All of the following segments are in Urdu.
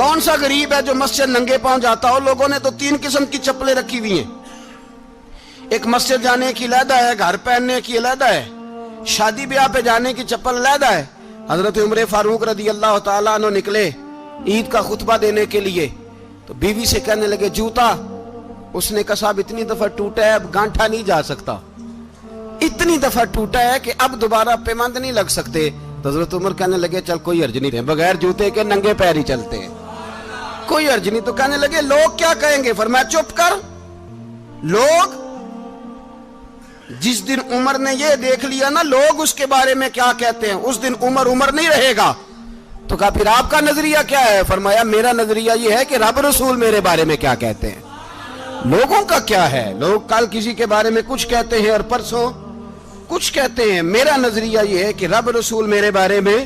کون سا غریب ہے جو مسجد ننگے پاؤں جاتا ہو؟ لوگوں نے تو 3 قسم کی چپلیں رکھی ہوئی ہیں، ایک مسجد جانے کی علیحدہ ہے، گھر پہننے کی علیحدہ ہے، شادی بیاہ پہ جانے کی چپل علیحدہ ہے۔ حضرت عمر فاروق رضی اللہ تعالیٰ عنہ نکلے عید کا خطبہ دینے کے لیے، تو بیوی سے کہنے لگے جوتا، اس نے کہا صاحب اتنی دفعہ ٹوٹا ہے اب گانٹھا نہیں جا سکتا، اتنی دفعہ ٹوٹا ہے کہ اب دوبارہ پیمند نہیں لگ سکتے۔ تو حضرت عمر کہنے لگے چل کوئی حرج نہیں، بغیر جوتے کے ننگے پیر ہی چلتے ہیں، کوئی حرج نہیں۔ تو کہنے لگے لوگ کیا کہیں گے؟ فرمایا چپ کر، لوگ جس دن عمر نے یہ دیکھ لیا نا لوگ اس کے بارے میں کیا کہتے ہیں، اس دن عمر عمر نہیں رہے گا۔ تو کہا پھر آپ کا نظریہ کیا ہے؟ فرمایا میرا نظریہ یہ ہے کہ رب رسول میرے بارے میں کیا کہتے ہیں، لوگوں کا کیا ہے؟ لوگ کل کسی کے بارے میں کچھ کہتے ہیں اور پرسوں کچھ کہتے ہیں، میرا نظریہ یہ ہے کہ رب رسول میرے بارے میں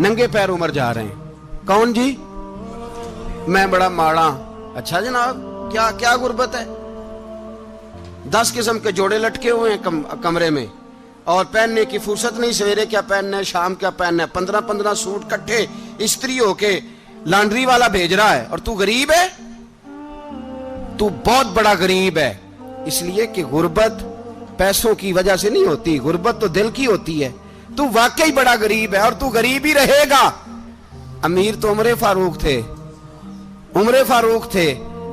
ننگے پیر عمر جا رہے ہیں۔ کون جی؟ میں بڑا ماڑا۔ اچھا جناب، کیا کیا غربت ہے؟ 10 قسم کے جوڑے لٹکے ہوئے ہیں کمرے میں، اور پہننے کی فرصت نہیں، سویرے کیا پہننا ہے شام کیا پہننا ہے، 15 سوٹ کٹھے استری ہو کے لانڈری والا بھیج رہا ہے، اور تو غریب ہے، تو بہت بڑا غریب ہے۔ اس لیے کہ غربت پیسوں کی وجہ سے نہیں ہوتی، غربت تو دل کی ہوتی ہے۔ تو واقعی بڑا غریب ہے اور تو غریب ہی رہے گا۔ امیر تو عمر فاروق تھے، عمر فاروق تھے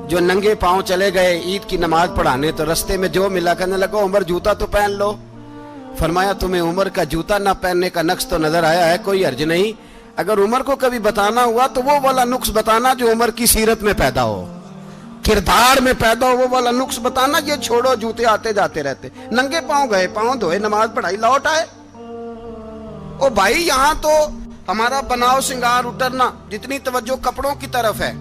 جو ننگے پاؤں چلے گئے عید کی نماز پڑھانے، تو رستے میں جو ملا کہنے لگا عمر جوتا تو پہن لو۔ فرمایا تمہیں عمر کا جوتا نہ پہننے کا نقص تو نظر آیا ہے، کوئی حرج نہیں، اگر عمر کو کبھی بتانا ہوا تو وہ والا نقص بتانا جو عمر کی سیرت میں پیدا ہو، کردار میں پیدا ہو، وہ والا نقص بتانا، یہ چھوڑو جوتے آتے جاتے رہتے۔ ننگے پاؤں گئے، پاؤں دھوئے، نماز پڑھائی، لوٹ آئے۔ او بھائی یہاں تو ہمارا بناؤ سنگار اترنا، جتنی توجہ کپڑوں کی طرف ہے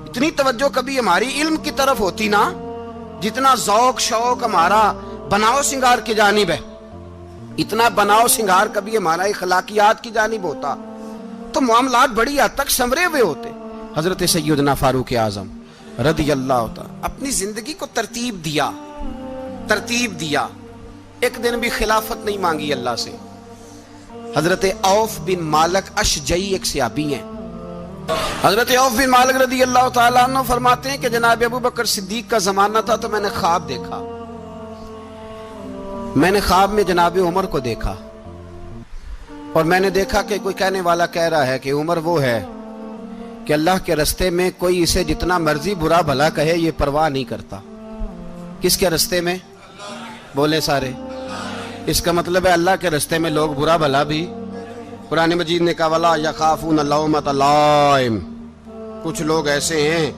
اتنی توجہ کبھی ہماری علم کی طرف ہوتی نا، جتنا ذوق شوق ہمارا بناؤ سنگار کی جانب ہے، اتنا بناؤ سنگار کبھی ہمارا اخلاقیات کی جانب ہوتا تو معاملات بڑی حد تک سنورے ہوئے ہوتے۔ حضرت سیدنا فاروق اعظم رضی اللہ تعالی اپنی زندگی کو ترتیب دیا۔ ایک دن بھی خلافت نہیں مانگی اللہ سے۔ حضرت عوف بن مالک اشجعی ایک صحابی ہیں، حضرت عوف بن مالک رضی اللہ تعالیٰ عنہ فرماتے ہیں کہ جناب ابو بکر صدیق کا زمانہ تھا تو میں نے خواب دیکھا، میں نے خواب میں جناب عمر کو دیکھا، اور میں نے دیکھا کہ کوئی کہنے والا کہہ رہا ہے کہ عمر وہ ہے کہ اللہ کے رستے میں کوئی اسے جتنا مرضی برا بھلا کہے یہ پرواہ نہیں کرتا۔ کس کے رستے میں؟ بولے سارے۔ اس کا مطلب ہے اللہ کے رستے میں لوگ برا بھلا بھی، قرآن مجید نے کہا وَلَا يَخَافُونَ لَوْمَةَ لَائِمٍ، کچھ لوگ ایسے ہیں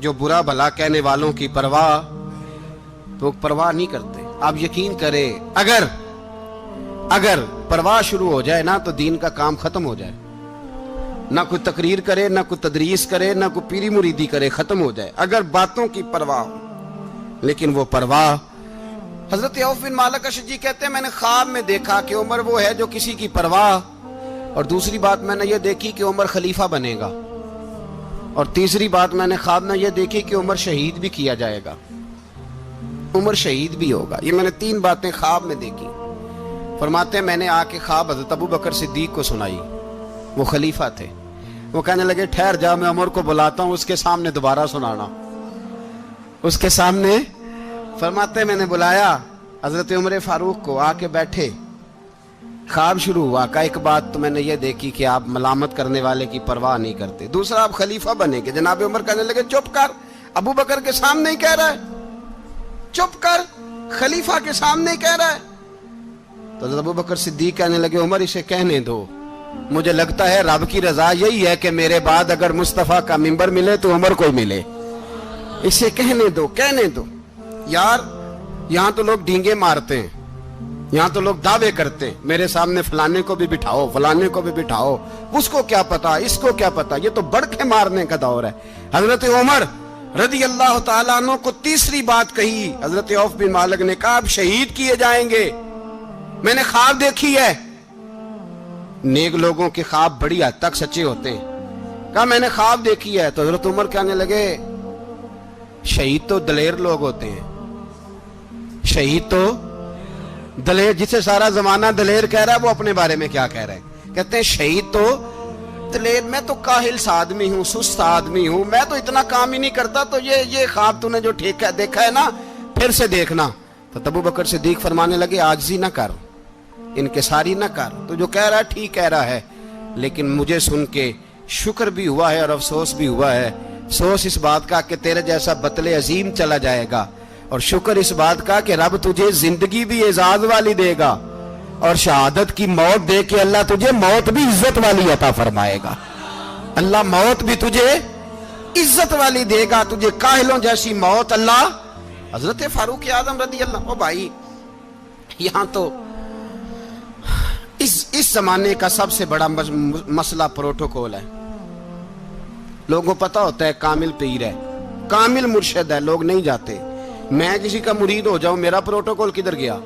جو برا بھلا کہنے والوں کی پرواہ نہیں کرتے۔ آپ یقین کریں اگر پرواہ شروع ہو جائے نا تو دین کا کام ختم ہو جائے، نہ کوئی تقریر کرے، نہ کوئی تدریس کرے، نہ کوئی پیری مریدی کرے، ختم ہو جائے اگر باتوں کی پرواہ ہو۔ لیکن وہ پرواہ، حضرت عوف بن مالک اشجعی کہتے ہیں میں نے خواب میں دیکھا کہ عمر وہ ہے جو کسی کی پرواہ، اور دوسری بات میں نے یہ دیکھی کہ عمر خلیفہ بنے گا، اور تیسری بات میں نے خواب میں یہ دیکھی کہ عمر شہید بھی کیا جائے گا، عمر شہید بھی ہوگا۔ یہ میں نے 3 باتیں خواب میں دیکھی۔ فرماتے ہیں میں نے آ کے خواب حضرت ابو بکر صدیق کو سنائی، وہ خلیفہ تھے، وہ کہنے لگے ٹھہر جا میں عمر کو بلاتا ہوں، اس کے سامنے دوبارہ سنانا، اس کے سامنے۔ فرماتے ہیں میں نے بلایا حضرت عمر فاروق کو، آ کے بیٹھے، خواب شروع ہوا۔ کہا ایک بات تو میں نے یہ دیکھی کہ آپ ملامت کرنے والے کی پرواہ نہیں کرتے، دوسرا آپ خلیفہ بنے گے۔ جناب عمر کہنے لگے چپ کر، ابو بکر کے سامنے ہی کہہ رہا ہے، چپ کر، خلیفہ کے سامنے ہی کہہ رہا ہے۔ تو حضرت ابو بکر صدیق کہنے لگے عمر اسے کہنے دو، مجھے لگتا ہے رب کی رضا یہی ہے کہ میرے بعد اگر مصطفیٰ کا منبر ملے تو عمر کو ملے، اسے کہنے دو۔ یار یہاں تو لوگ ڈینگے مارتے ہیں، یہاں تو لوگ دعوے کرتے ہیں میرے سامنے فلانے کو بھی بٹھاؤ، فلانے کو بھی بٹھاؤ، اس کو کیا پتا، اس کو کیا پتا، یہ تو بڑکے مارنے کا دور ہے۔ حضرت عمر رضی اللہ تعالیٰ عنہ کو تیسری بات کہی، حضرت عوف بن مالک نے کہا آپ شہید کیے جائیں گے، میں نے خواب دیکھی ہے۔ نیک لوگوں کے خواب بڑی حد تک سچے ہوتے ہیں۔ کہا میں نے خواب دیکھی ہے۔ تو حضرت عمر کہنے لگے شہید تو دلیر لوگ ہوتے ہیں، شہید تو دلیر، جسے سارا زمانہ دلیر کہہ رہا ہے وہ اپنے بارے میں کیا کہہ رہے ہیں؟ کہتے ہیں شہید تو بتلے، میں تو کاہل سا آدمی ہوں، سست آدمی ہوں، میں تو اتنا کام ہی نہیں کرتا، تو یہ خواب تو نے جو دیکھا ہے نا پھر سے دیکھنا۔ تو ابو بکر صدیق فرمانے لگے عاجزی نہ کر، انکساری نہ کر، تو جو کہہ رہا ہے ٹھیک کہہ رہا ہے، لیکن مجھے سن کے شکر بھی ہوا ہے اور افسوس بھی ہوا ہے۔ افسوس اس بات کا کہ تیرے جیسا بتلے عظیم چلا جائے گا، اور شکر اس بات کا کہ رب تجھے زندگی بھی اعزاز والی دے گا، اور شہادت کی موت دے کے اللہ تجھے موت بھی عزت والی عطا فرمائے گا۔ اللہ موت بھی تجھے عزت والی دے گا، تجھے کاہلوں جیسی موت اللہ۔ حضرت فاروق اعظم رضی اللہ، او بھائی یہاں تو اس زمانے کا سب سے بڑا مسئلہ پروٹوکول ہے۔ لوگوں پتہ ہوتا ہے کامل پیر ہے، کامل مرشد ہے، لوگ نہیں جاتے۔ میں کسی کا مرید ہو جاؤں، میرا پروٹوکول کدھر گیا؟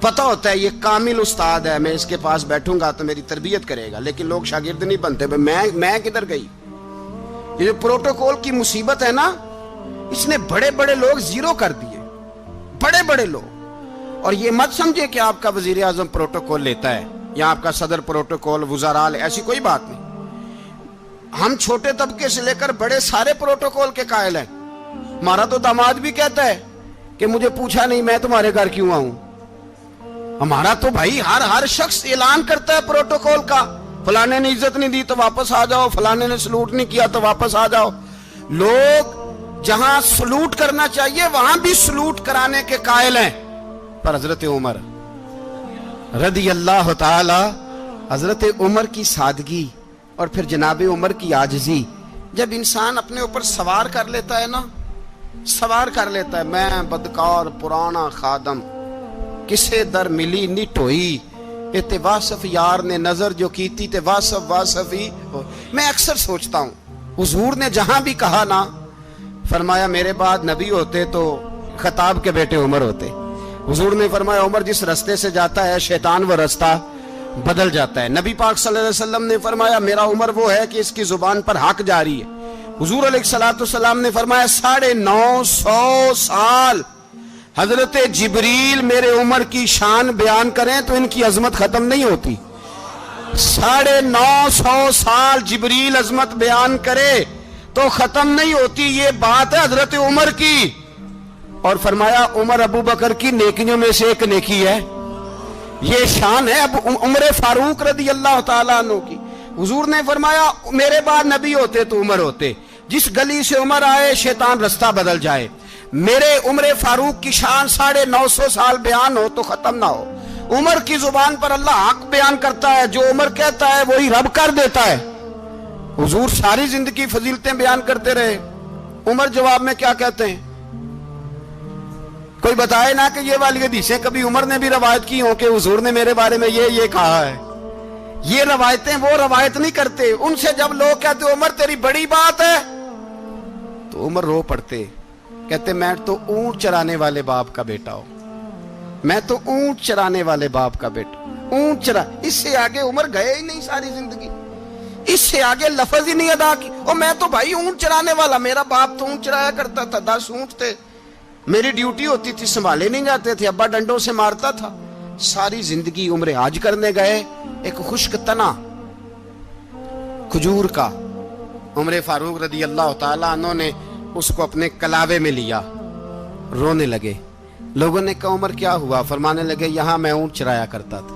پتہ ہوتا ہے یہ کامل استاد ہے، میں اس کے پاس بیٹھوں گا تو میری تربیت کرے گا، لیکن لوگ شاگرد نہیں بنتے۔ میں کدھر گئی؟ یہ جو پروٹوکول کی مصیبت ہے نا، اس نے بڑے بڑے لوگ زیرو کر دیے، بڑے بڑے لوگ۔ اور یہ مت سمجھے کہ آپ کا وزیر اعظم پروٹوکول لیتا ہے یا آپ کا صدر پروٹوکول، وزراء، ایسی کوئی بات نہیں۔ ہم چھوٹے طبقے سے لے کر بڑے سارے پروٹوکول کے قائل ہیں۔ ہمارا تو داماد بھی کہتا ہے کہ مجھے پوچھا نہیں میں تمہارے گھر کیوں آؤں۔ ہمارا تو بھائی ہر شخص اعلان کرتا ہے پروٹوکول کا، فلانے نے عزت نہیں دی تو واپس آ جاؤ، فلانے نے سلوٹ نہیں کیا تو واپس آ جاؤ۔ لوگ جہاں سلوٹ کرنا چاہیے وہاں بھی سلوٹ کرانے کے قائل ہیں۔ پر حضرت عمر رضی اللہ تعالی، حضرت عمر کی سادگی اور پھر جناب عمر کی عاجزی، جب انسان اپنے اوپر سوار کر لیتا ہے نا، سوار کر لیتا ہے، میں بدکار پرانا خادم، کسے در ملی نٹ ہوئی، تے واصف یار نے نظر جو کیتی تے واصف ہی ہو۔ میں اکثر سوچتا ہوں حضور نے جہاں بھی کہا نا، فرمایا میرے بعد نبی ہوتے تو خطاب کے بیٹے عمر ہوتے۔ حضور نے فرمایا عمر جس رستے سے جاتا ہے شیطان وہ رستہ بدل جاتا ہے۔ نبی پاک صلی اللہ علیہ وسلم نے فرمایا میرا عمر وہ ہے کہ اس کی زبان پر حق جاری ہے۔ حضور علیہ السلام نے فرمایا 950 سال حضرت جبریل میرے عمر کی شان بیان کریں تو ان کی عظمت ختم نہیں ہوتی۔ 950 سال جبریل عظمت بیان کرے تو ختم نہیں ہوتی۔ یہ بات ہے حضرت عمر کی، اور فرمایا عمر ابو بکر کی نیکیوں میں سے ایک نیکی ہے، یہ شان ہے اب عمر فاروق رضی اللہ تعالیٰ عنہ کی۔ حضور نے فرمایا میرے بعد نبی ہوتے تو عمر ہوتے، جس گلی سے عمر آئے شیطان رستہ بدل جائے۔ میرے عمر فاروق کی شان 950 سال بیان ہو تو ختم نہ ہو۔ عمر کی زبان پر اللہ حق بیان کرتا ہے، جو عمر کہتا ہے وہی رب کر دیتا ہے۔ حضور ساری زندگی فضیلتیں بیان کرتے رہے، عمر جواب میں کیا کہتے ہیں؟ کوئی بتائے نا کہ یہ والی حدیثیں کبھی عمر نے بھی روایت کی ہوں کہ حضور نے میرے بارے میں یہ کہا ہے۔ یہ روایتیں وہ روایت نہیں کرتے، ان سے جب لوگ کہتے عمر تیری بڑی بات ہے تو عمر رو پڑتے، کہتے میں تو اونٹ چرانے والے باپ کا بیٹا ہوں، میں تو اونٹ چرانے والے باپ کا بیٹا، اونٹ چرا۔ اس سے آگے عمر گئے ہی نہیں ساری زندگی، اس سے آگے لفظ ہی نہیں ادا کی۔ اور میں تو بھائی اونٹ چرانے والا، میرا باپ تو اونٹ چرایا کرتا تھا، 10 اونٹ تھے، میری ڈیوٹی ہوتی تھی، سنبھالے نہیں جاتے تھے، ابا ڈنڈوں سے مارتا تھا۔ ساری زندگی عمر حج کرنے گئے، ایک خشک تنا کھجور کا عمر فاروق رضی اللہ تعالیٰ عنہ نے اس کو اپنے کلاوے میں لیا، رونے لگے۔ لوگوں نے کہا عمر کیا ہوا؟ فرمانے لگے یہاں میں اونٹ چرایا کرتا تھا،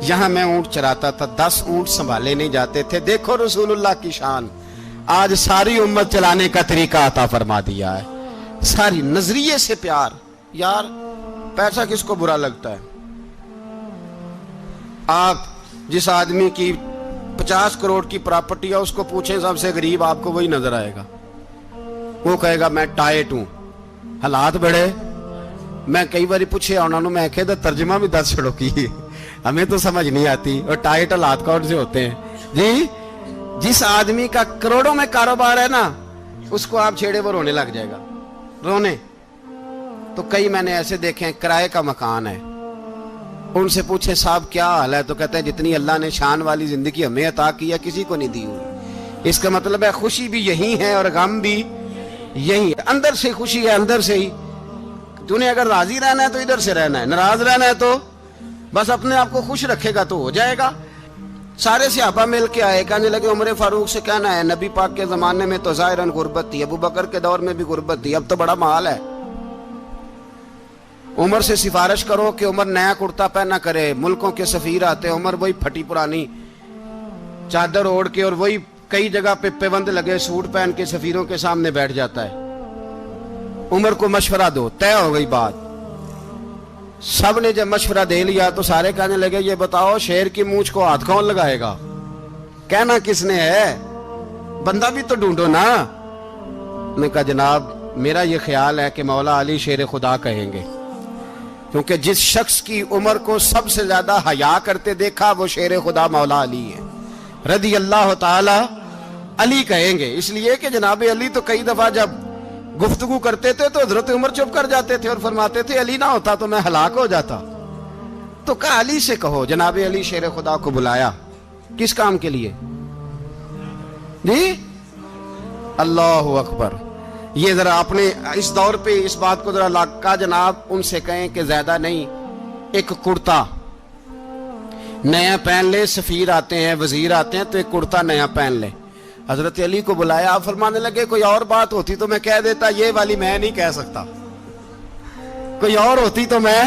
یہاں میں اونٹ چراتا تھا، 10 اونٹ سنبھالے نہیں جاتے تھے۔ دیکھو رسول اللہ کی شان، آج ساری امت چلانے کا طریقہ عطا فرما دیا ہے، ساری نظریے سے پیار۔ یار پیسہ کس کو برا لگتا ہے؟ آپ جس آدمی کی 50 کروڑ کی پراپرٹی ہے اس کو پوچھیں سب سے غریب، آپ کو وہی نظر آئے گا، وہ کہے گا میں ٹائٹ ہوں۔ حالات بڑے، میں کئی باری پوچھے انہوں نے، میں کہتا ترجمہ بھی 10 چھڑوں کی، ہمیں تو سمجھ نہیں آتی، اور ٹائٹ حالات کون سے ہوتے ہیں جی؟ جس آدمی کا کروڑوں میں کاروبار ہے نا، اس کو آپ چھیڑے وہ رونے لگ جائے گا، رونے۔ تو کئی میں نے ایسے دیکھے ہیں کرائے کا مکان ہے، ان سے پوچھے صاحب کیا حال ہے، تو کہتے ہیں جتنی اللہ نے شان والی زندگی ہمیں عطا کی ہے کسی کو نہیں دی ہوئی۔ اس کا مطلب ہے خوشی بھی یہی ہے اور غم بھی یہی ہے، اندر سے خوشی ہے، اندر سے ہی۔ تو نے اگر راضی رہنا ہے تو ادھر سے رہنا ہے، ناراض رہنا ہے تو بس اپنے آپ کو خوش رکھے گا تو ہو جائے گا۔ سارے صحابہ مل کے آئے، کہنے لگے عمر فاروق سے کہنا ہے نبی پاک کے زمانے میں تو ظاہراً غربت تھی، ابو بکر کے دور میں بھی غربت تھی، اب تو بڑا محال ہے، عمر سے سفارش کرو کہ عمر نیا کرتا پہنا کرے۔ ملکوں کے سفیر آتے، عمر وہی پھٹی پرانی چادر اوڑھ کے اور وہی کئی جگہ پہ پیوند لگے سوٹ پہن کے سفیروں کے سامنے بیٹھ جاتا ہے۔ عمر کو مشورہ دو، طے ہو گئی بات۔ سب نے جب مشورہ دے لیا تو سارے کہنے لگے یہ بتاؤ شیر کی مونچھ کو ہاتھ کون لگائے گا؟ کہنا کس نے ہے؟ بندہ بھی تو ڈھونڈو نا۔ نے کہا جناب میرا یہ خیال ہے کہ مولا علی شیر خدا کہیں گے، کیونکہ جس شخص کی عمر کو سب سے زیادہ حیا کرتے دیکھا وہ شیر خدا مولا علی ہے رضی اللہ تعالی علی کہیں گے، اس لیے کہ جناب علی تو کئی دفعہ جب گفتگو کرتے تھے تو حضرت عمر چپ کر جاتے تھے اور فرماتے تھے علی نہ ہوتا تو میں ہلاک ہو جاتا۔ تو کہا علی سے کہو۔ جناب علی شیر خدا کو بلایا، کس کام کے لیے؟ جی اللہ اکبر۔ یہ ذرا اپنے اس دور پہ اس بات کو ذرا کہا جناب ان سے کہیں کہ زیادہ نہیں، ایک کرتا نیا پہن لے، سفیر آتے ہیں وزیر آتے ہیں تو ایک کرتا نیا پہن لے۔ حضرت علی کو بلایا، آپ فرمانے لگے کوئی اور بات ہوتی تو میں کہہ دیتا، یہ والی میں نہیں کہہ سکتا، کوئی اور ہوتی تو میں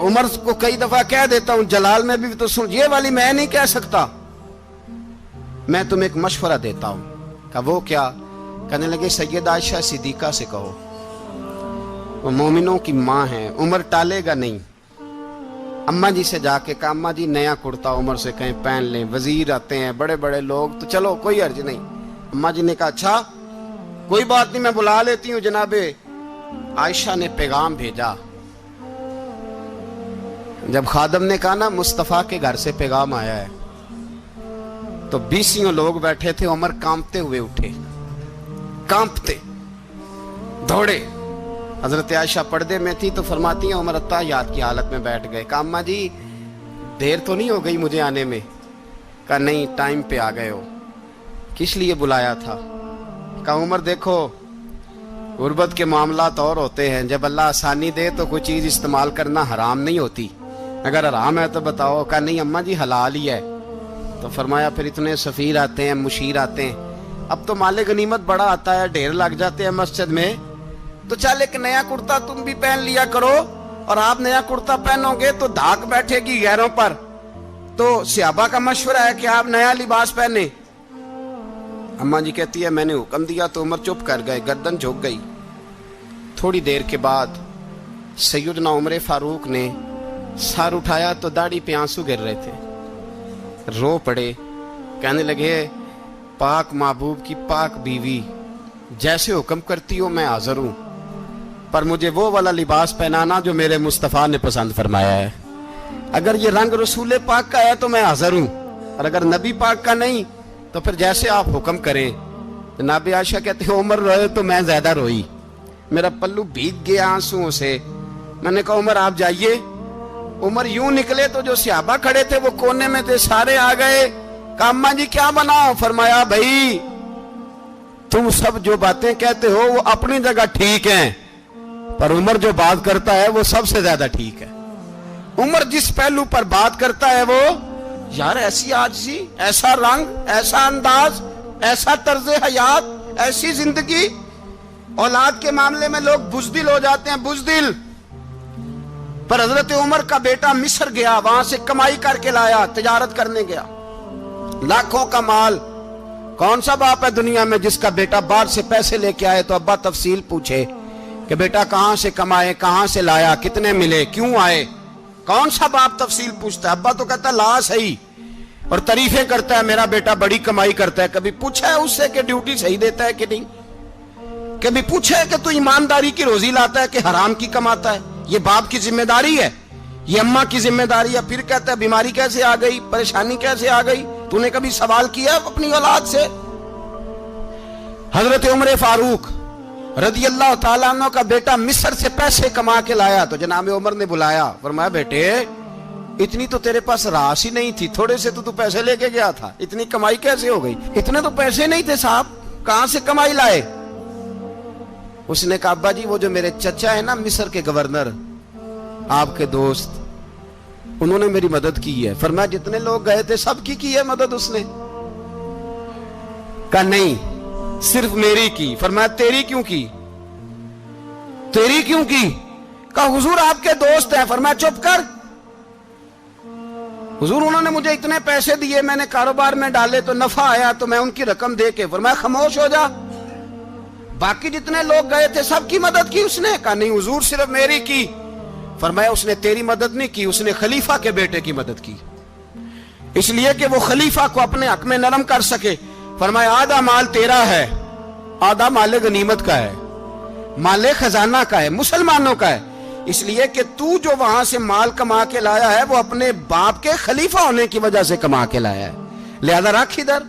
عمر کو کئی دفعہ کہہ دیتا ہوں، جلال میں بھی تو سن، یہ والی میں نہیں کہہ سکتا، میں تمہیں ایک مشورہ دیتا ہوں۔ کہا وہ کیا؟ کہنے لگے سید عائشہ صدیقہ سے کہو، وہ مومنوں کی ماں ہیں، عمر ٹالے گا نہیں۔ اماں جی سے جا کے کہا اماں جی نیا کرتا عمر سے کہیں پہن لیں، وزیر آتے ہیں بڑے بڑے لوگ تو چلو کوئی حرج نہیں۔ اماں جی نے کہا اچھا کوئی بات نہیں میں بلا لیتی ہوں۔ جناب عائشہ نے پیغام بھیجا، جب خادم نے کہا نا مصطفیٰ کے گھر سے پیغام آیا ہے تو 20 لوگ بیٹھے تھے، عمر کانپتے ہوئے اٹھے، کانپتے دوڑے۔ حضرت عائشہ پردے میں تھی تو فرماتی ہیں عمر اتحیات کی حالت میں بیٹھ گئے۔ کہا اماں جی دیر تو نہیں ہو گئی مجھے آنے میں؟ کہا نہیں ٹائم پہ آ گئے ہو۔ کس لیے بلایا تھا؟ کہا عمر دیکھو غربت کے معاملات اور ہوتے ہیں، جب اللہ آسانی دے تو کوئی چیز استعمال کرنا حرام نہیں ہوتی، اگر حرام ہے تو بتاؤ۔ کہا نہیں اماں جی حلال ہی ہے۔ تو فرمایا پھر اتنے سفیر آتے ہیں مشیر آتے ہیں، اب تو مال غنیمت بڑا آتا ہے، ڈھیر لگ جاتے ہیں مسجد میں، تو چل ایک نیا کرتا تم بھی پہن لیا کرو، اور آپ نیا کرتا پہنو گے تو دھاک بیٹھے گی غیروں پر۔ تو صحابہ کا مشورہ ہے کہ آپ نیا لباس پہنے۔ اماں جی کہتی ہے میں نے حکم دیا تو عمر چپ کر گئے، گردن جھک گئی۔ تھوڑی دیر کے بعد سیدنا عمر فاروق نے سر اٹھایا تو داڑھی پہ آنسو گر رہے تھے، رو پڑے، کہنے لگے پاک محبوب کی پاک بیوی جیسے حکم کرتی ہو میں حاضر ہوں، پر مجھے وہ والا لباس پہنانا جو میرے مصطفیٰ نے پسند فرمایا ہے، اگر یہ رنگ رسول پاک کا ہے تو میں حاضر ہوں، اور اگر نبی پاک کا نہیں تو پھر جیسے آپ حکم کریں۔ جناب عائشہ کہتے ہیں عمر روئے تو میں زیادہ روئی، میرا پلو بھیگ گیا آنسوؤں سے۔ میں نے کہا عمر آپ جائیے۔ عمر یوں نکلے تو جو صحابہ کھڑے تھے وہ کونے میں تھے، سارے آ گئے۔ کہا اماں جی کیا بناؤ؟ فرمایا بھائی تم سب جو باتیں کہتے ہو وہ اپنی جگہ ٹھیک ہیں، پر عمر جو بات کرتا ہے وہ سب سے زیادہ ٹھیک ہے۔ عمر جس پہلو پر بات کرتا ہے وہ یار ایسی عاجزی، ایسا رنگ، ایسا انداز، ایسا طرز حیات، ایسی زندگی۔ اولاد کے معاملے میں لوگ بزدل ہو جاتے ہیں، بزدل، پر حضرت عمر کا بیٹا مصر گیا، وہاں سے کمائی کر کے لایا، تجارت کرنے گیا، لاکھوں کا مال۔ کون سا باپ ہے دنیا میں جس کا بیٹا باہر سے پیسے لے کے آئے تو ابا تفصیل پوچھے کہ بیٹا کہاں سے کمائے، کہاں سے لایا، کتنے ملے، کیوں آئے؟ کون سا باپ تفصیل پوچھتا ہے؟ ابا تو کہتا ہے لا صحیح، اور تعریفیں کرتا ہے میرا بیٹا بڑی کمائی کرتا ہے۔ کبھی پوچھا ہے اس سے کہ ڈیوٹی صحیح دیتا ہے کہ نہیں؟ کبھی پوچھا ہے کہ تو ایمانداری کی روزی لاتا ہے کہ حرام کی کماتا ہے؟ یہ باپ کی ذمہ داری ہے، یہ اماں کی ذمہ داری ہے۔ پھر کہتا ہے بیماری کیسے آ گئی، پریشانی کیسے آ گئی؟ تو نے کبھی سوال کیا اپنی اولاد سے؟ حضرت عمر فاروق رضی اللہ تعالیٰ عنہ کا بیٹا مصر سے پیسے کما کے لایا تو جناب عمر نے بلایا، فرمایا بیٹے اتنی تو تیرے پاس راس ہی نہیں تھی، تھوڑے سے تو پیسے لے کے گیا تھا، اتنی کمائی کیسے ہو گئی؟ اتنے تو پیسے نہیں تھے صاحب، کہاں سے کمائی لائے؟ اس نے کہا ابا جی وہ جو میرے چچا ہے نا مصر کے گورنر، آپ کے دوست، انہوں نے میری مدد کی ہے. فرمایا جتنے لوگ گئے تھے سب کی ہے مدد اس نے؟ کہا نہیں صرف میری کی. فرمایا تیری کیوں کی؟ تیری کیوں کی؟ کہا حضور آپ کے دوست ہیں. فرمایا چپ کر حضور انہوں نے مجھے اتنے پیسے دیے, میں نے کاروبار میں ڈالے تو نفع آیا تو میں ان کی رقم دے کے. فرمایا خاموش ہو جا, باقی جتنے لوگ گئے تھے سب کی مدد کی اس نے؟ کہا نہیں حضور صرف میری کی. فرمایا اس نے تیری مدد نہیں کی, اس نے خلیفہ کے بیٹے کی مدد کی, اس لیے کہ وہ خلیفہ کو اپنے حق میں نرم کر سکے. فرمایا آدھا مال تیرا ہے, آدھا مال غنیمت کا ہے, مال خزانہ کا ہے, مسلمانوں کا ہے, اس لیے کہ تو جو وہاں سے مال کما کے لایا ہے وہ اپنے باپ کے خلیفہ ہونے کی وجہ سے کما کے لایا ہے, لہذا رکھ ادھر.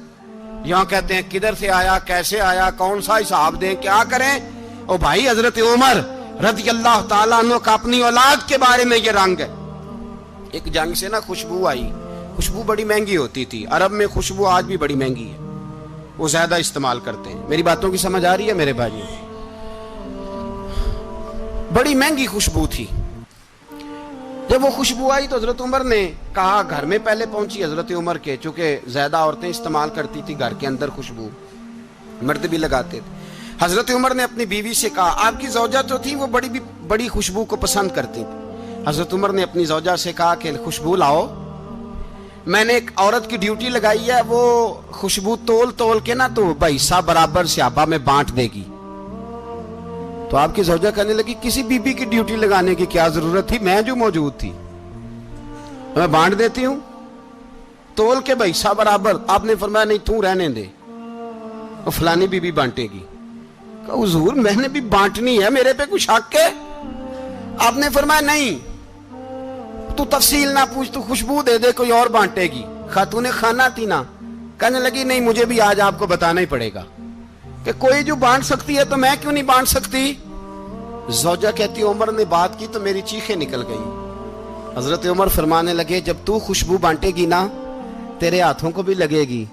یہاں کہتے ہیں کدھر سے آیا, کیسے آیا, کون سا حساب دیں, کیا کریں؟ او بھائی حضرت عمر رضی اللہ تعالیٰ عنہ کا اپنی اولاد کے بارے میں یہ رنگ ہے. ایک جنگ سے نا خوشبو آئی, خوشبو بڑی مہنگی ہوتی تھی, عرب میں خوشبو آج بھی بڑی مہنگی ہے, وہ زیادہ استعمال کرتے ہیں. میری باتوں کی سمجھ آ رہی ہے میرے بھائیوں؟ بڑی مہنگی خوشبو تھی. جب وہ خوشبو آئی تو حضرت عمر نے کہا, گھر میں پہلے پہنچی حضرت عمر کے, چونکہ زیادہ عورتیں استعمال کرتی تھی گھر کے اندر خوشبو, مرد بھی لگاتے تھے. حضرت عمر نے اپنی بیوی سے کہا, آپ کی زوجہ تو تھی وہ بڑی خوشبو کو پسند کرتی تھی. حضرت عمر نے اپنی زوجہ سے کہا کہ خوشبو لاؤ, میں نے ایک عورت کی ڈیوٹی لگائی ہے, وہ خوشبو تول کے نا تو حصہ برابر صحابہ میں بانٹ دے گی. تو آپ کی زوجہ کہنے لگی کسی بی بی کی ڈیوٹی لگانے کی کیا ضرورت تھی, میں جو موجود تھی میں بانٹ دیتی ہوں تول کے حصہ برابر. آپ نے فرمایا نہیں تو رہنے دے, وہ فلانی بی بی بانٹے گی. کہا حضور میں نے بھی بانٹنی ہے, میرے پہ کچھ حق ہے؟ آپ نے فرمایا نہیں تو تفصیل نہ پوچھ, تو خوشبو دے دے, کوئی اور بانٹے گی. خاتون خانہ تھی نا, کہنے لگی نہیں مجھے بھی آج آپ کو بتانا ہی پڑے گا کہ کوئی جو بانٹ سکتی ہے تو میں کیوں نہیں بانٹ سکتی. زوجہ کہتی عمر نے بات کی تو میری چیخیں نکل گئی. حضرت عمر فرمانے لگے جب تو خوشبو بانٹے گی نا تیرے ہاتھوں کو بھی لگے گی,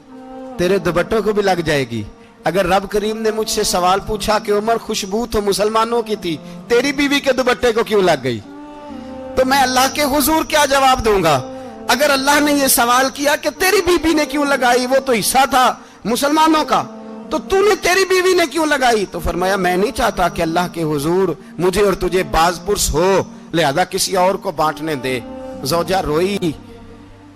تیرے دوپٹوں کو بھی لگ جائے گی. اگر رب کریم نے مجھ سے سوال پوچھا کہ عمر خوشبو تو مسلمانوں کی تھی, تیری بیوی کے دوپٹے کو کیوں لگ گئی, تو میں اللہ کے حضور کیا جواب دوں گا؟ اگر اللہ نے یہ سوال کیا کہ تیری بیوی نے کیوں لگائی, وہ تو حصہ تھا مسلمانوں کا, تو نے تیری بیوی نے کیوں لگائی؟ تو فرمایا میں نہیں چاہتا کہ اللہ کے حضور مجھے اور تجھے باز پرس ہو, لہذا کسی اور کو بانٹنے دے. زوجہ روئی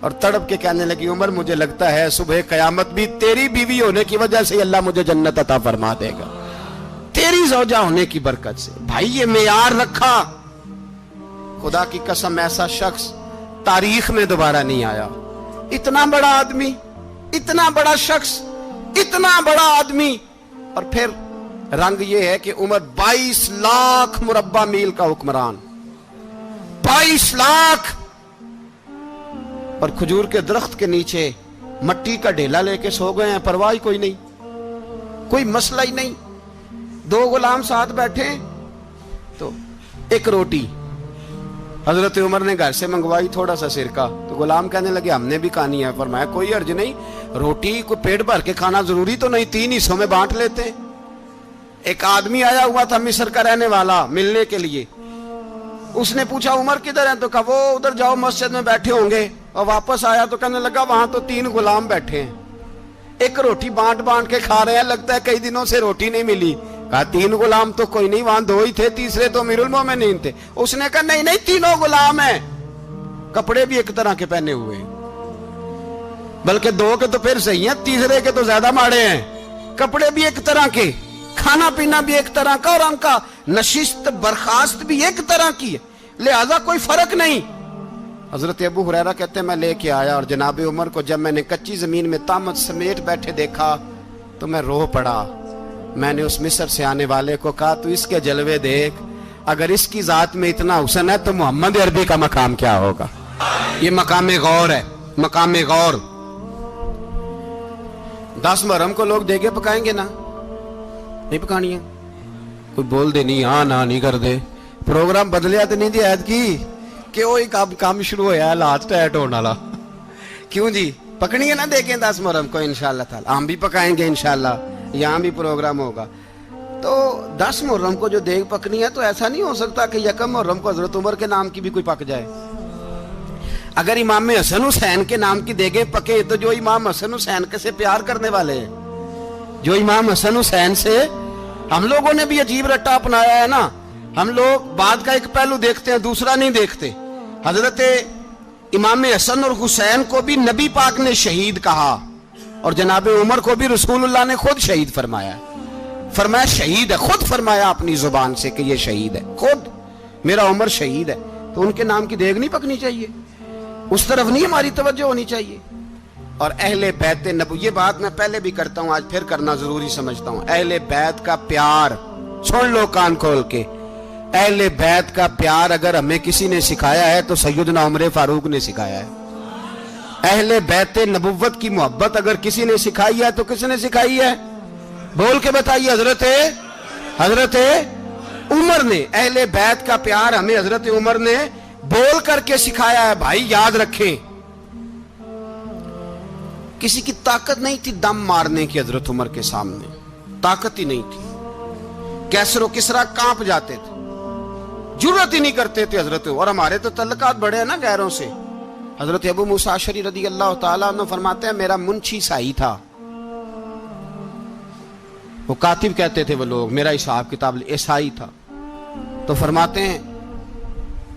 اور تڑپ کے کہنے لگی عمر مجھے لگتا ہے صبح قیامت بھی تیری بیوی ہونے کی وجہ سے اللہ مجھے جنت عطا فرما دے گا, تیری زوجہ ہونے کی برکت سے. بھائی یہ معیار رکھا, خدا کی قسم ایسا شخص تاریخ میں دوبارہ نہیں آیا. اتنا بڑا آدمی, اتنا بڑا شخص, اتنا بڑا آدمی, اور پھر رنگ یہ ہے کہ عمر 22 لاکھ مربع میل کا حکمران, 22 لاکھ, اور کھجور کے درخت کے نیچے مٹی کا ڈھیلا لے کے سو گئے ہیں, پرواہ کوئی نہیں, کوئی مسئلہ ہی نہیں. 2 غلام ساتھ بیٹھے تو ایک روٹی حضرت عمر نے گھر سے منگوائی, تھوڑا سا سرکہ, تو غلام کہنے لگے ہم نے بھی کھانی ہے. فرمایا کوئی حرج نہیں, روٹی کو پیٹ بھر کے کھانا ضروری تو نہیں, 3 حصوں میں بانٹ لیتے ہیں. ایک آدمی آیا ہوا تھا مصر کا رہنے والا ملنے کے لیے, اس نے پوچھا عمر کدھر ہیں, تو کہا وہ ادھر جاؤ مسجد میں بیٹھے ہوں گے. اور واپس آیا تو کہنے لگا وہاں تو 3 غلام بیٹھے ہیں, ایک روٹی بانٹ کے کھا رہے ہیں, لگتا ہے کئی دنوں سے روٹی نہیں ملی. کہا 3 غلام تو کوئی نہیں, وہاں 2 ہی تھے, تیسرے تو امیر المومنین تھے. اس نے کہا نہیں 3 غلام ہیں, کپڑے بھی ایک طرح کے پہنے ہوئے, بلکہ 2 کے تو پھر صحیح ہیں, تیسرے کے تو زیادہ ماڑے ہیں. کپڑے بھی ایک طرح کے, کھانا پینا بھی ایک طرح کا, اور ان کا نشست برخاست بھی ایک طرح کی ہے, لہذا کوئی فرق نہیں. حضرت ابو ہریرہ کہتے ہیں میں لے کے آیا, اور جناب عمر کو جب میں نے کچی زمین میں تامت سمیٹ بیٹھے دیکھا تو میں رو پڑا. میں نے اس مصر سے آنے والے کو کہا تو اس کے جلوے دیکھ, اگر اس کی ذات میں اتنا حسن ہے تو محمد عربی کا مقام کیا ہوگا. یہ مقام غور ہے, مقام غور. 10 محرم کو لوگ دیگے پکائیں گے نا, نہیں پکانی ہے, کوئی بول دے نہیں, ہاں نہ نہیں کر دے, پروگرام بدلیا تو نہیں دی عید کی کہ وہ ایک کام شروع ہویا ہے لات ٹیٹ ہونے والا. کیوں جی, پکنی ہے نا دیکھیں 10 محرم کو انشاءاللہ تعالی, ہم بھی پکائیں گے انشاءاللہ, یہاں بھی پروگرام ہوگا. تو 10 محرم کو جو دیگ پکنی ہے تو ایسا نہیں ہو سکتا کہ 1 محرم کو حضرت عمر کے نام کی بھی کوئی پک جائے. اگر امام حسن حسین کے نام کی دیگیں پکے تو جو امام حسن حسین سے پیار کرنے والے ہیں، جو امام حسن حسین سے، ہم لوگوں نے بھی عجیب رٹا اپنایا ہے نا، ہم لوگ بات کا ایک پہلو دیکھتے ہیں دوسرا نہیں دیکھتے۔ حضرت امام حسن اور حسین کو بھی نبی پاک نے شہید کہا، اور جناب عمر کو بھی رسول اللہ نے خود شہید فرمایا، فرمایا شہید ہے، خود فرمایا اپنی زبان سے کہ یہ شہید ہے، خود میرا عمر شہید ہے۔ تو ان کے نام کی دیگ نہیں پکنی چاہیے، اس طرف نہیں ہماری توجہ ہونی چاہیے۔ اور اہل بیت نبوت، یہ بات میں پہلے بھی کرتا ہوں، آج پھر کرنا ضروری سمجھتا ہوں، اہل بیت کا پیار، سن لو کان کھول کے، اہل بیت کا پیار اگر ہمیں کسی نے سکھایا ہے تو سیدنا عمر فاروق نے سکھایا ہے۔ اہل بیت نبوت کی محبت اگر کسی نے سکھائی ہے تو کس نے سکھائی ہے؟ بول کے بتائیے، حضرت عمر نے۔ اہل بیت کا پیار ہمیں حضرت عمر نے بول کر کے سکھایا ہے۔ بھائی یاد رکھیں، کسی کی طاقت نہیں تھی دم مارنے کی حضرت عمر کے سامنے، طاقت ہی نہیں تھی۔ کیسر و کسرا کانپ جاتے تھے، جرأت ہی نہیں کرتے تھے حضرت۔ اور ہمارے تو تعلقات بڑے ہیں نا غیروں سے۔ حضرت ابو موسیٰ اشعری رضی اللہ تعالیٰ عنہ فرماتے ہیں میرا منشی سائی تھا، وہ کاتب کہتے تھے وہ لوگ، میرا حساب کتاب عیسائی تھا۔ تو فرماتے ہیں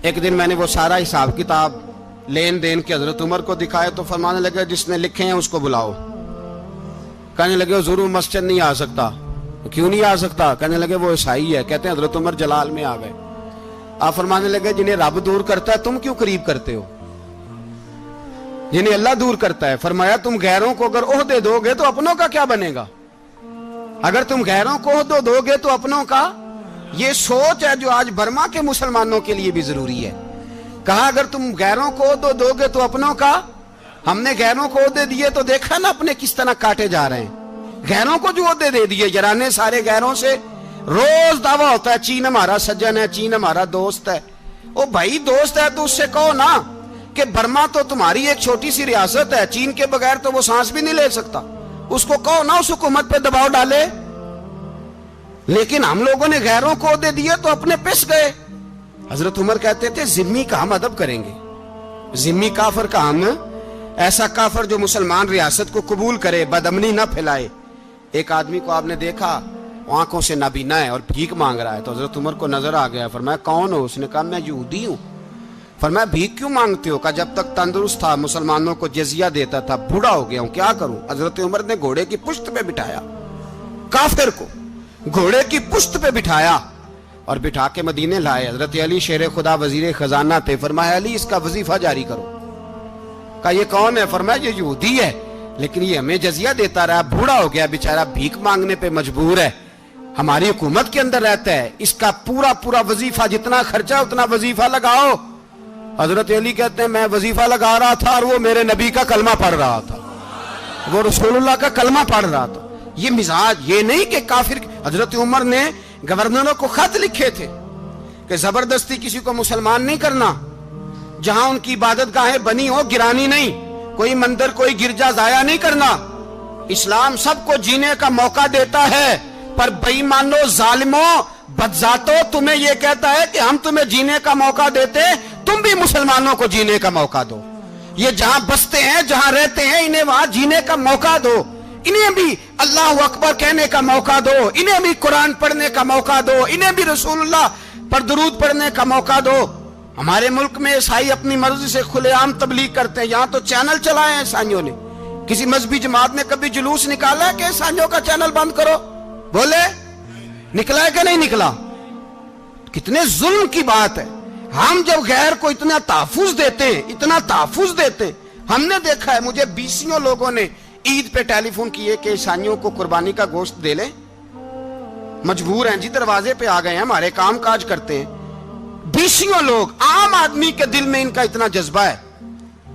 ایک دن میں نے وہ سارا حساب کتاب لین دین کے حضرت عمر کو دکھائے تو فرمانے لگے جس نے لکھے ہیں اس کو بلاؤ۔ کہنے لگے حضور مسجد نہیں آ سکتا۔ کیوں نہیں آ سکتا؟ کہنے لگے وہ عیسائی ہے۔ کہتے ہیں حضرت عمر جلال میں آ گئے۔ آپ فرمانے لگے جنہیں رب دور کرتا ہے تم کیوں قریب کرتے ہو؟ جنہیں اللہ دور کرتا ہے۔ فرمایا تم غیروں کو اگر عہدے دو گے تو اپنوں کا کیا بنے گا؟ اگر تم غیروں کو عہدے دو گے تو اپنوں کا۔ یہ سوچ ہے جو آج برما کے مسلمانوں کے لیے بھی ضروری ہے۔ کہا اگر تم غیروں کو عہدے دو گے تو اپنوں کا۔ ہم نے غیروں کو عہدے دیے تو دیکھا نا اپنے کس طرح کاٹے جا رہے ہیں۔ غیروں کو جو عہدے دے دیے یرانے سارے غیروں سے، روز دعویٰ ہوتا ہے چین ہمارا سجن ہے، چین ہمارا دوست ہے۔ او بھائی دوست ہے تو اس سے کہو نا کہ برما تو تمہاری ایک چھوٹی سی ریاست ہے، چین کے بغیر تو وہ سانس بھی نہیں لے سکتا۔ اس کو کہو نا اس حکومت پہ دباؤ ڈالے۔ لیکن ہم لوگوں نے غیروں کو عہدے دیے تو اپنے پس گئے۔ حضرت عمر کہتے تھے ذمی کا ہم ادب کریں گے، ذمی کافر کا ہم، ایسا کافر جو مسلمان ریاست کو قبول کرے، بدامنی نہ پھیلائے۔ ایک آدمی کو آپ نے دیکھا آنکھوں سے نابینا ہے اور بھیک مانگ رہا ہے، تو حضرت عمر کو نظر آ گیا۔ فرمایا کون ہو؟ اس نے کہا میں یہودی ہوں۔ فرمایا بھیک کیوں مانگتے ہو؟ کہا جب تک تندرست تھا مسلمانوں کو جزیہ دیتا تھا، بوڑھا ہو گیا ہوں کیا کروں؟ حضرت عمر نے گھوڑے کی پشت پہ بٹھایا، کافر کو گھوڑے کی پشت پہ بٹھایا اور بٹھا کے مدینے لائے۔ حضرت علی شیر خدا وزیر خزانہ تھے۔ فرمایا علی اس کا وظیفہ جاری کرو۔ کہا یہ کون ہے؟ فرمایا یہ یہودی ہے لیکن یہ ہمیں جزیہ دیتا رہا، بوڑھا ہو گیا بیچارہ، بھیک مانگنے پہ مجبور ہے، ہماری حکومت کے اندر رہتا ہے، اس کا پورا وظیفہ جتنا خرچہ اتنا وظیفہ لگاؤ۔ حضرت علی کہتے ہیں میں وظیفہ لگا رہا تھا اور وہ میرے نبی کا کلمہ پڑھ رہا تھا، وہ رسول اللہ کا کلمہ پڑھ رہا تھا۔ یہ مزاج، یہ نہیں کہ کافر۔ حضرت عمر نے گورنروں کو خط لکھے تھے کہ زبردستی کسی کو مسلمان نہیں کرنا، جہاں ان کی عبادت گاہیں بنی ہو گرانی نہیں، کوئی مندر کوئی گرجا ضائع نہیں کرنا۔ اسلام سب کو جینے کا موقع دیتا ہے، پر بے ایمانو ظالموں بدذاتوں تمہیں یہ کہتا ہے کہ ہم تمہیں جینے کا موقع دیتے، تم بھی مسلمانوں کو جینے کا موقع دو۔ یہ جہاں بستے ہیں جہاں رہتے ہیں انہیں وہاں جینے کا موقع دو، انہیں بھی اللہ اکبر کہنے کا موقع دو، انہیں بھی قرآن پڑھنے کا موقع دو، انہیں بھی رسول اللہ پر درود پڑھنے کا موقع دو۔ ہمارے ملک میں عیسائی اپنی مرضی سے کھلے عام تبلیغ کرتے ہیں، یہاں تو چینل چلائے ہیں عیسائیوں نے۔ کسی مذہبی جماعت نے کبھی جلوس نکالا ہے کہ عیسائیوں کا چینل بند کرو؟ بولے نکلا ہے کہ نہیں نکلا؟ کتنے ظلم کی بات ہے۔ ہم جب غیر کو اتنا تحفظ دیتے ہیں، اتنا تحفظ دیتے ہیں، ہم نے دیکھا ہے مجھے بیسیوں لوگوں نے عید پہ ٹیلی فون کیے کہ عیسائیوں کو قربانی کا گوشت دے لیں، مجبور ہیں جی، دروازے پہ آ گئے ہیں، ہمارے کام کاج کرتے ہیں۔ بیسیوں لوگ، عام آدمی کے دل میں ان کا اتنا جذبہ ہے،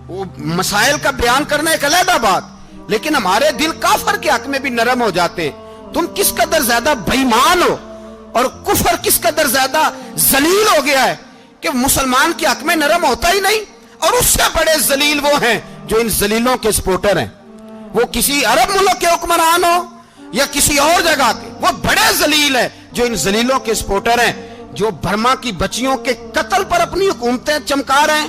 وہ مسائل کا بیان کرنا ایک علیحدہ بات، لیکن ہمارے دل کافر کے حق میں بھی نرم ہو جاتے ہیں۔ تم کس قدر زیادہ بے ایمان ہو اور کفر کس قدر زیادہ ذلیل ہو گیا ہے کہ مسلمان کے حق میں نرم ہوتا ہی نہیں۔ اور اس سے بڑے ذلیل وہ ہیں جو ان ذلیلوں کے سپورٹر ہیں، وہ کسی عرب ملک کے حکمران ہو یا کسی اور جگہ کے، وہ بڑے ذلیل ہیں جو ان ذلیلوں کے سپورٹر ہیں، جو برما کی بچیوں کے قتل پر اپنی حکومتیں چمکا رہے ہیں۔